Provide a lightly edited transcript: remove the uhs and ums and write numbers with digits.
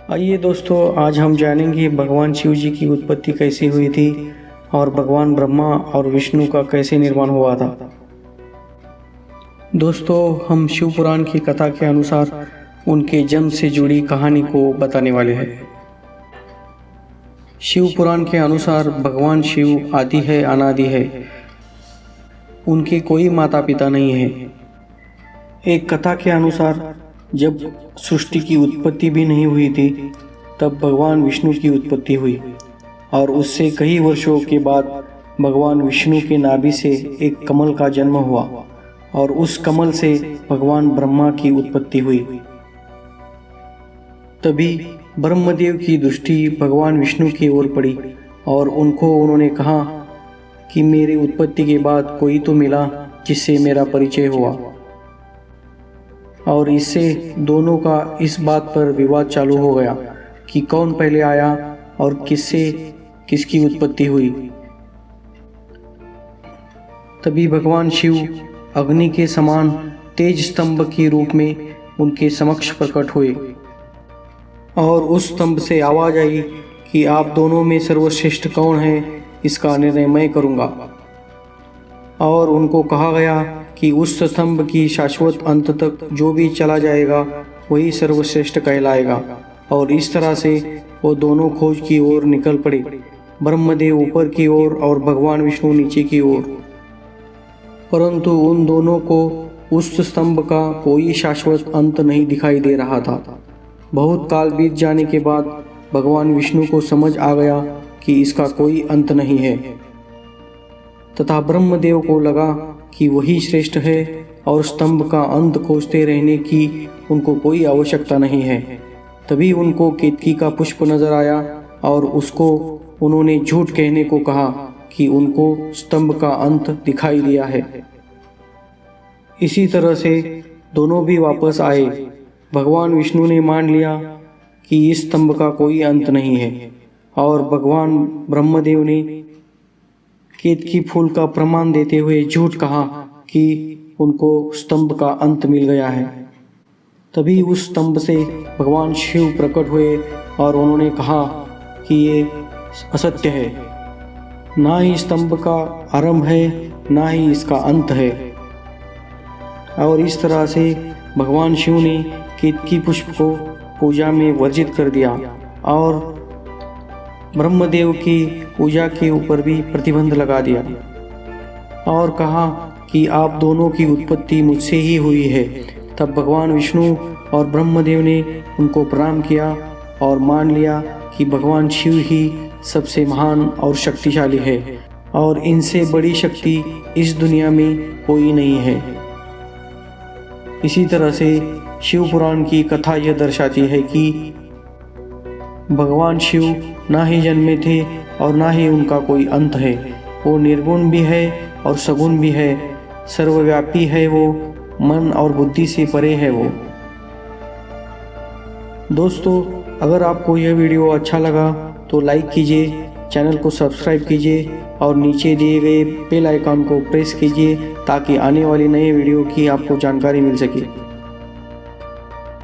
आइए दोस्तों, आज हम जानेंगे भगवान शिव जी की उत्पत्ति कैसी हुई थी और भगवान ब्रह्मा और विष्णु का कैसे निर्माण हुआ था। दोस्तों, हम शिव पुराण की कथा के अनुसार उनके जन्म से जुड़ी कहानी को बताने वाले हैं। शिव पुराण के अनुसार भगवान शिव आदि है, अनादि है। उनके कोई माता पिता नहीं है। एक कथा के अनुसार जब सृष्टि की उत्पत्ति भी नहीं हुई थी, तब भगवान विष्णु की उत्पत्ति हुई और उससे कई वर्षों के बाद भगवान विष्णु के नाभि से एक कमल का जन्म हुआ और उस कमल से भगवान ब्रह्मा की उत्पत्ति हुई। तभी ब्रह्मदेव की दृष्टि भगवान विष्णु की ओर पड़ी और उन्होंने कहा कि मेरी उत्पत्ति के बाद कोई तो मिला जिससे मेरा परिचय हुआ। और इससे दोनों का इस बात पर विवाद चालू हो गया कि कौन पहले आया और किससे किसकी उत्पत्ति हुई। तभी भगवान शिव अग्नि के समान तेज स्तंभ के रूप में उनके समक्ष प्रकट हुए और उस स्तंभ से आवाज आई कि आप दोनों में सर्वश्रेष्ठ कौन है, इसका निर्णय मैं करूंगा। और उनको कहा गया कि उस स्तंभ की शाश्वत अंत तक जो भी चला जाएगा वही सर्वश्रेष्ठ कहलाएगा। और इस तरह से वो दोनों खोज की ओर निकल पड़े, ब्रह्मदेव ऊपर की ओर और भगवान विष्णु नीचे की ओर। परंतु उन दोनों को उस स्तंभ का कोई शाश्वत अंत नहीं दिखाई दे रहा था। बहुत काल बीत जाने के बाद भगवान विष्णु को समझ आ गया कि इसका कोई अंत नहीं है, तथा ब्रह्मदेव को लगा कि वही श्रेष्ठ है और स्तंभ का अंत खोजते रहने की उनको कोई आवश्यकता नहीं है। तभी उनको केतकी का पुष्प नजर आया और उसको उन्होंने झूठ कहने को कहा कि उनको स्तंभ का अंत दिखाई दिया है। इसी तरह से दोनों भी वापस आए। भगवान विष्णु ने मान लिया कि इस स्तंभ का कोई अंत नहीं है और भगवान ब्रह्मदेव ने केतकी फूल का प्रमाण देते हुए झूठ कहा कि उनको स्तंभ का अंत मिल गया है। तभी उस स्तंभ से भगवान शिव प्रकट हुए और उन्होंने कहा कि ये असत्य है, ना ही स्तंभ का आरंभ है ना ही इसका अंत है। और इस तरह से भगवान शिव ने केतकी पुष्प को पूजा में वर्जित कर दिया और ब्रह्मदेव की पूजा के ऊपर भी प्रतिबंध लगा दिया और कहा कि आप दोनों की उत्पत्ति मुझसे ही हुई है। तब भगवान विष्णु और ब्रह्मदेव ने उनको प्रणाम किया और मान लिया कि भगवान शिव ही सबसे महान और शक्तिशाली है और इनसे बड़ी शक्ति इस दुनिया में कोई नहीं है। इसी तरह से शिव पुराण की कथा यह दर्शाती है कि भगवान शिव ना ही जन्मे थे और ना ही उनका कोई अंत है। वो निर्गुण भी है और सगुण भी है, सर्वव्यापी है, वो मन और बुद्धि से परे है वो। दोस्तों, अगर आपको यह वीडियो अच्छा लगा तो लाइक कीजिए, चैनल को सब्सक्राइब कीजिए और नीचे दिए गए बेल आइकन को प्रेस कीजिए ताकि आने वाली नए वीडियो की आपको जानकारी मिल सके।